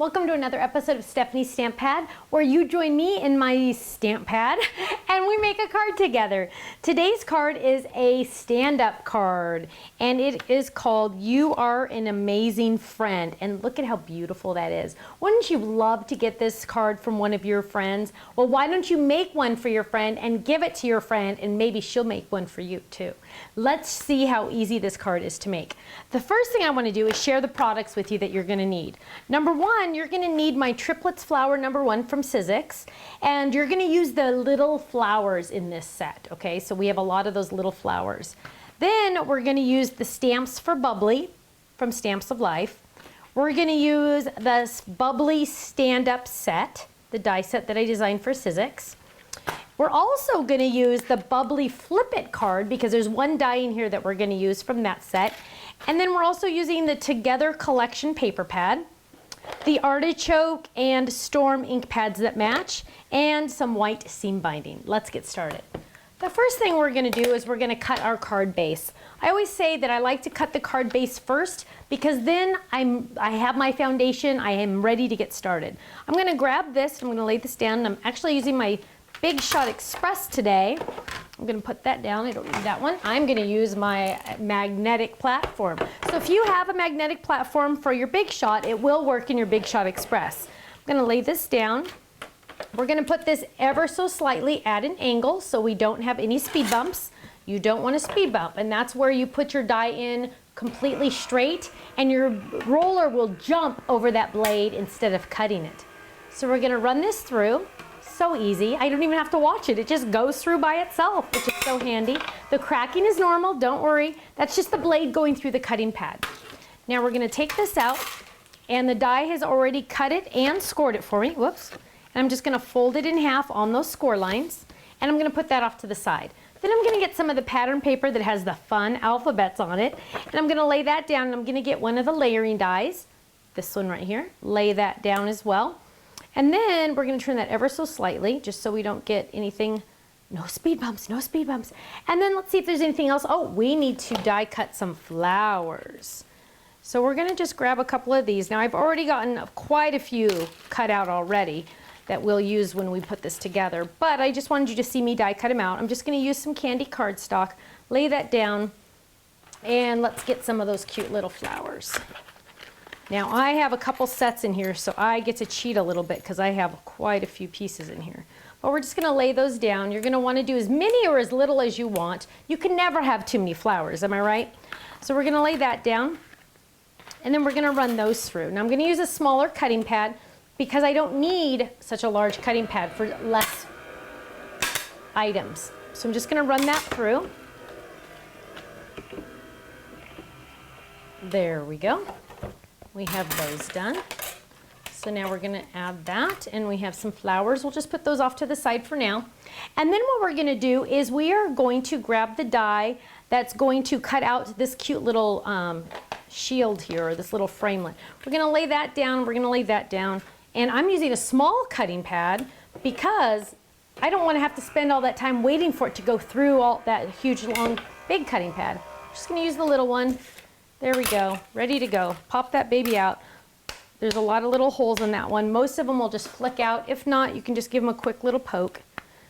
Welcome to another episode of Stephanie's Stamp Pad, where you join me in my stamp pad and we make a card together. Today's card is a stand-up card, and it is called You Are an Amazing Friend. And look at how beautiful that is. Wouldn't you love to get this card from one of your friends? Well, why don't you make one for your friend and give it to your friend, and maybe she'll make one for you too. Let's see how easy this card is to make. The first thing I want to do is share the products with you that you're going to need. Number one, you're going to need my triplets flower number 1 from Sizzix, and you're going to use the little flowers in this set. Okay, so we have a lot of those little flowers. Then we're going to use the stamps for Bubbly from Stamps of Life. We're going to use this Bubbly stand-up set, the die set that I designed for Sizzix. We're also going to use the Bubbly Flip It card because there's one die in here that we're going to use from that set. And then we're also using the Together Collection paper pad, the Artichoke and Storm ink pads that match, and some white seam binding. Let's get started. The first thing we're going to do is we're going to cut our card base. I always say that I like to cut the card base first because then I have my foundation, I am ready to get started. I'm going to grab this, I'm going to lay this down, and I'm actually using my Big Shot Express today. I'm going to put that down. I don't need that one. I'm going to use my magnetic platform. So if you have a magnetic platform for your Big Shot, it will work in your Big Shot Express. I'm going to lay this down. We're going to put this ever so slightly at an angle so we don't have any speed bumps. You don't want a speed bump, and that's where you put your die in completely straight, and your roller will jump over that blade instead of cutting it. So we're going to run this through. So easy. I don't even have to watch it. It just goes through by itself, which is so handy. The cracking is normal, don't worry. That's just the blade going through the cutting pad. Now we're going to take this out, and the die has already cut it and scored it for me. Whoops. And I'm just going to fold it in half on those score lines, and I'm going to put that off to the side. Then I'm going to get some of the pattern paper that has the fun alphabets on it, and I'm going to lay that down, and I'm going to get one of the layering dies, this one right here, lay that down as well. And then we're going to turn that ever so slightly, just so we don't get anything, no speed bumps, no speed bumps. And then let's see if there's anything else. Oh, we need to die cut some flowers. So we're going to just grab a couple of these. Now I've already gotten quite a few cut out already that we'll use when we put this together, but I just wanted you to see me die cut them out. I'm just going to use some candy cardstock, lay that down, and let's get some of those cute little flowers. Now I have a couple sets in here, so I get to cheat a little bit because I have quite a few pieces in here. But we're just going to lay those down. You're going to want to do as many or as little as you want. You can never have too many flowers, am I right? So we're going to lay that down, and then we're going to run those through. Now I'm going to use a smaller cutting pad because I don't need such a large cutting pad for less items. So I'm just going to run that through. There we go. We have those done. So now we're going to add that, and we have some flowers. We'll just put those off to the side for now. And then what we're going to do is we are going to grab the die that's going to cut out this cute little shield here, or this little framelit. We're going to lay that down, we're going to lay that down, and I'm using a small cutting pad because I don't want to have to spend all that time waiting for it to go through all that huge, long, big cutting pad. I'm just going to use the little one. There we go, ready to go. Pop that baby out. There's a lot of little holes in that one. Most of them will just flick out. If not, you can just give them a quick little poke.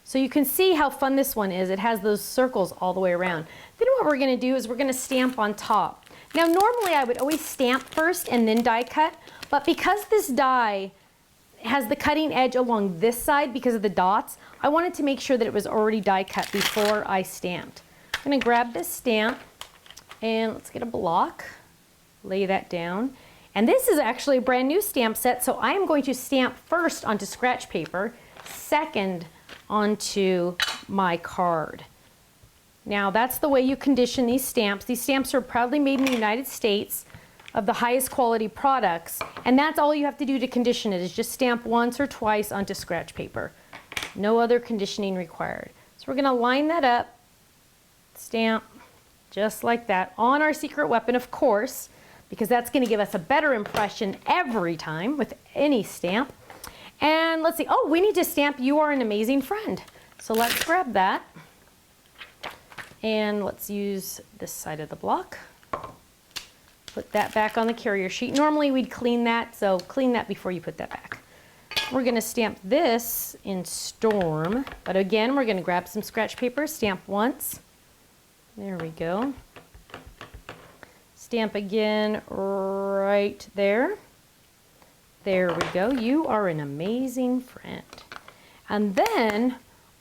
So you can see how fun this one is. It has those circles all the way around. Then what we're gonna do is we're gonna stamp on top. Now normally I would always stamp first and then die cut, but because this die has the cutting edge along this side because of the dots, I wanted to make sure that it was already die cut before I stamped. I'm gonna grab this stamp, and let's get a block, lay that down. And this is actually a brand new stamp set, so I am going to stamp first onto scratch paper, second onto my card. Now that's the way you condition these stamps. These stamps are proudly made in the United States of the highest quality products, and that's all you have to do to condition it, is just stamp once or twice onto scratch paper. No other conditioning required. So we're gonna line that up, stamp, just like that, on our secret weapon, of course, because that's going to give us a better impression every time with any stamp. And let's see, oh, we need to stamp You Are an Amazing Friend. So let's grab that, and let's use this side of the block. Put that back on the carrier sheet. Normally we'd clean that, so clean that before you put that back. We're gonna stamp this in Storm, but again, we're gonna grab some scratch paper, stamp once. There we go. Stamp again right there. There we go. You are an amazing friend. And then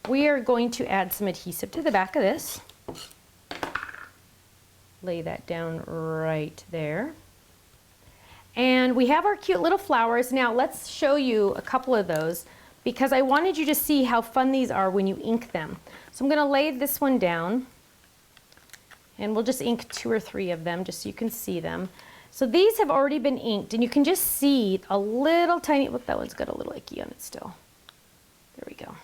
we are going to add some adhesive to the back of this. Lay that down right there. And we have our cute little flowers. Now let's show you a couple of those because I wanted you to see how fun these are when you ink them. So I'm going to lay this one down and we'll just ink 2 or 3 of them just so you can see them. So these have already been inked and you can just see a little tiny, look, that one's got a little icky on it still. There we go.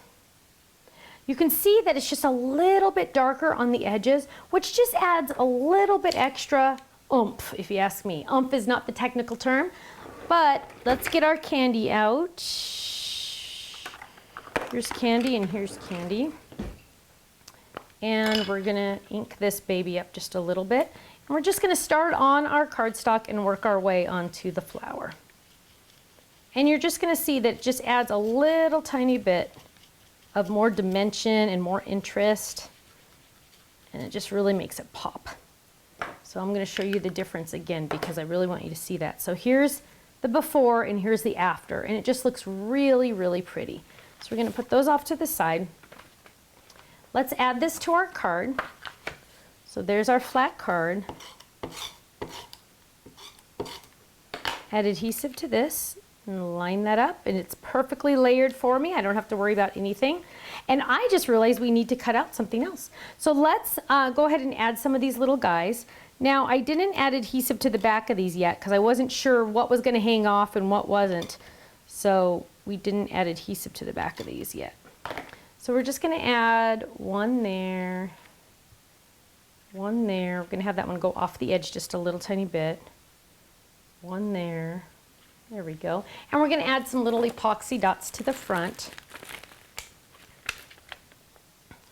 You can see that it's just a little bit darker on the edges, which just adds a little bit extra oomph, if you ask me. Oomph is not the technical term, but let's get our candy out. Here's candy and here's candy. And we're gonna ink this baby up just a little bit. And we're just gonna start on our cardstock and work our way onto the flower. And you're just gonna see that it just adds a little tiny bit of more dimension and more interest. And it just really makes it pop. So I'm gonna show you the difference again because I really want you to see that. So here's the before and here's the after, and it just looks really, really pretty. So we're gonna put those off to the side. Let's add this to our card. So there's our flat card. Add adhesive to this and line that up, and it's perfectly layered for me. I don't have to worry about anything. And I just realized we need to cut out something else. So let's go ahead and add some of these little guys. Now I didn't add adhesive to the back of these yet because I wasn't sure what was going to hang off and what wasn't. So we didn't add adhesive to the back of these yet. So we're just going to add one there, one there. We're going to have that one go off the edge just a little tiny bit. One there. There we go. And we're going to add some little epoxy dots to the front.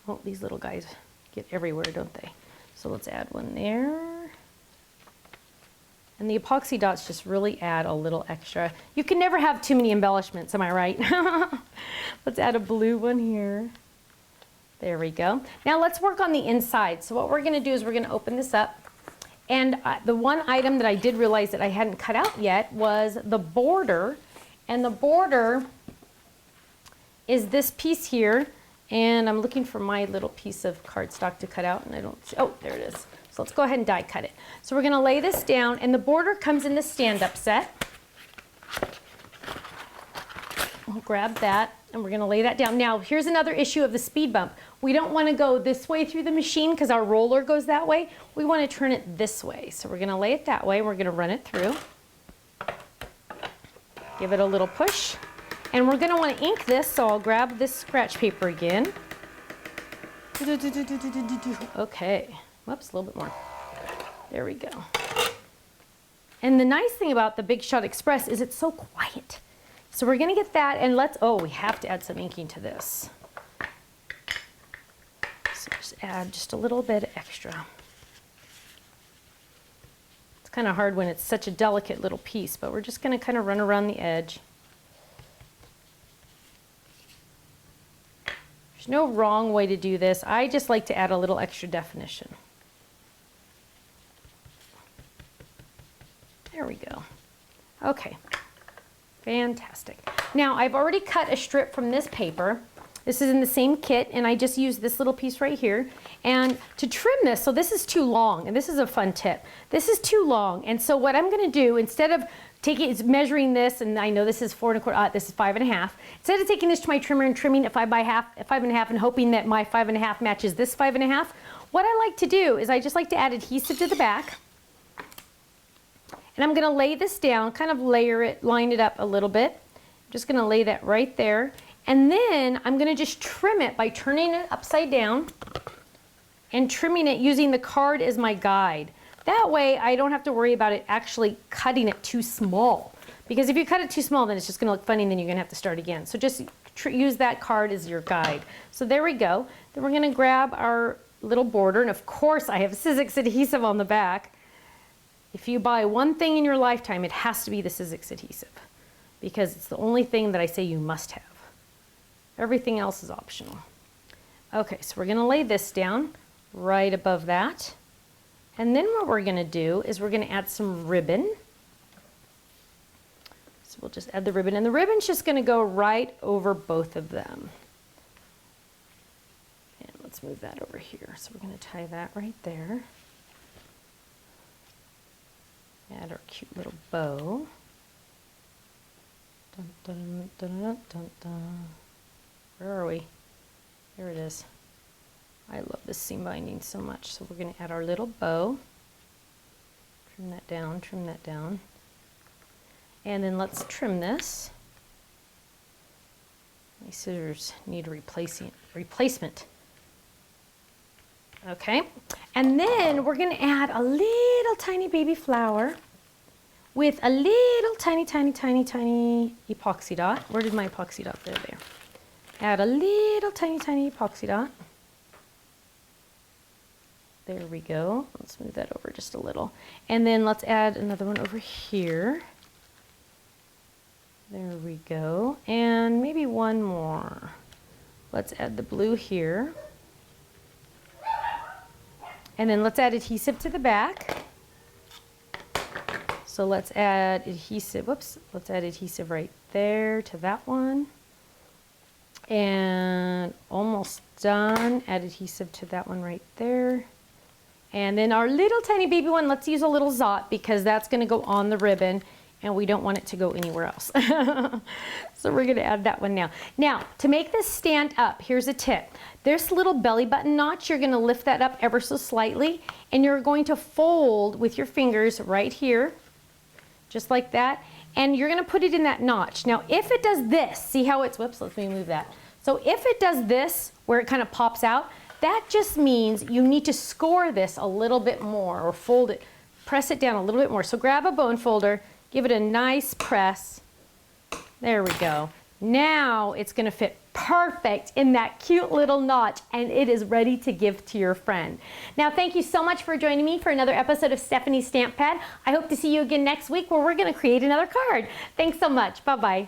Oh, these little guys get everywhere, don't they? So let's add one there. And the epoxy dots just really add a little extra. You can never have too many embellishments, am I right? Let's add a blue one here. There we go. Now let's work on the inside. So what we're going to do is we're going to open this up. And the one item that I did realize that I hadn't cut out yet was the border. And the border is this piece here. And I'm looking for my little piece of cardstock to cut out, and I don't, oh, there it is. So let's go ahead and die cut it. So we're gonna lay this down, and the border comes in the stand-up set. We'll grab that, and we're gonna lay that down. Now, here's another issue of the speed bump. We don't wanna go this way through the machine because our roller goes that way. We wanna turn it this way. So we're gonna lay it that way, we're gonna run it through. Give it a little push. And we're gonna wanna ink this, so I'll grab this scratch paper again. Okay, whoops, a little bit more. There we go. And the nice thing about the Big Shot Express is it's so quiet. So we're gonna get that, and let's, oh, we have to add some inking to this. So just add just a little bit extra. It's kind of hard when it's such a delicate little piece, but we're just gonna kind of run around the edge. There's no wrong way to do this. I just like to add a little extra definition. There we go. Okay, fantastic. Now I've already cut a strip from this paper. This is in the same kit, and I just used this little piece right here. And to trim this, so this is too long, and this is a fun tip. This is too long, and so what I'm gonna do, instead of measuring this, and I know this is 4 1/4, this is 5 1/2. Instead of taking this to my trimmer and trimming it 5 1/2, and hoping that my 5 1/2 matches this 5 1/2, what I like to do is I just like to add adhesive to the back. And I'm gonna lay this down, kind of layer it, line it up a little bit. I'm just gonna lay that right there. And then I'm gonna just trim it by turning it upside down and trimming it using the card as my guide. That way I don't have to worry about it actually cutting it too small. Because if you cut it too small, then it's just gonna look funny and then you're gonna have to start again. So just use that card as your guide. So there we go. Then we're gonna grab our little border, and of course I have Sizzix adhesive on the back. If you buy one thing in your lifetime, it has to be the Sizzix adhesive because it's the only thing that I say you must have. Everything else is optional. Okay, so we're gonna lay this down right above that. And then what we're gonna do is we're gonna add some ribbon. So we'll just add the ribbon, and the ribbon's just gonna go right over both of them. And let's move that over here. So we're gonna tie that right there. Add our cute little bow. Dun, dun, dun, dun, dun, dun. Where are we? There it is. I love this seam binding so much. So we're going to add our little bow. Trim that down, trim that down. And then let's trim this. My scissors need a replacement. Okay. And then we're going to add a little tiny baby flower with a little tiny epoxy dot. Where did my epoxy dot go? There. Add a little tiny epoxy dot. There we go. Let's move that over just a little. And then let's add another one over here. There we go. And maybe one more. Let's add the blue here. And then let's add adhesive to the back. So let's add adhesive, let's add adhesive right there to that one. And almost done. Add adhesive to that one right there. And then our little tiny baby one, let's use a little Zot because that's going to go on the ribbon and we don't want it to go anywhere else. So we're going to add that one now. Now, to make this stand up, here's a tip. This little belly button notch, you're going to lift that up ever so slightly and you're going to fold with your fingers right here, just like that. And you're going to put it in that notch. Now, if it does this, see how it's, whoops, let me move that. So if it does this, where it kind of pops out, that just means you need to score this a little bit more or fold it, press it down a little bit more. So grab a bone folder, give it a nice press. There we go. Now it's going to fit perfect in that cute little notch and it is ready to give to your friend. Now, thank you so much for joining me for another episode of Stephanie's Stamp Pad. I hope to see you again next week where we're going to create another card. Thanks so much. Bye-bye.